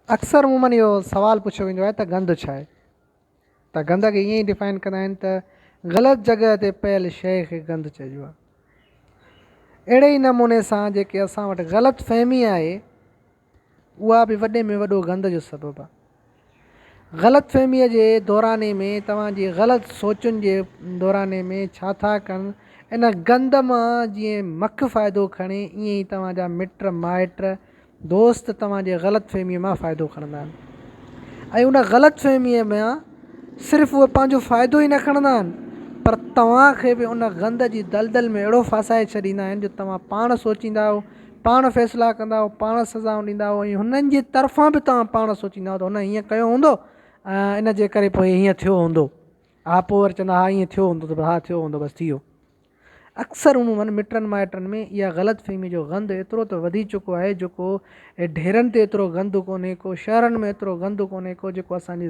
अक्सर मूं इहो सवाल पुछियो वेंदो आहे त गंद छा आहे। त गंद खे ईअं ई डिफाइन कंदा आहिनि त ग़लति जॻह ते पयल शइ खे गंद चइबो आहे। अहिड़े ई नमूने सां जेके असां वटि ग़लति फ़हमी आहे उहा बि वॾे में वॾो गंद जो सबबु आहे। ग़लति फ़हमीअ जे दौराने में तव्हांजी ग़लति सोचुनि जे दौराने में छा था कनि, इन गंद मां जीअं मखु फ़ाइदो खणे ईअं ई तव्हांजा मिट माइट दोस्त तव्हांजे ग़लति फ़हमीअ मां फ़ाइदो खणंदा आहिनि। ऐं उन ग़लति फ़हमीअ मां सिर्फ़ु उहे पंहिंजो फ़ाइदो ई न खणंदा आहिनि, पर तव्हांखे बि उन गंद जी दलदल में अहिड़ो फासाए छॾींदा आहिनि जो तव्हां पाण सोचींदा आहियो, पाण फ़ैसिला कंदा आहियो, पाण सज़ाऊं ॾींदा आहियो, ऐं हुननि जे तरफ़ां बि तव्हां पाण सोचींदा आहियो त हुन हीअं कयो हूंदो, इन जे करे पोइ हीअं थियो हूंदो। हा पोइ वरी चवंदा हा ईअं थियो हूंदो, त हा थियो हूंदो, बसि थी वियो। अक्सर उन्हनि मिटनि माइटनि में इहा ग़लति फ़हमी जो गंद एतिरो त वधी चुको आहे जेको ढेरनि ते एतिरो गंद कोन्हे को, शहरनि में एतिरो गंद कोन्हे को जेको असांजे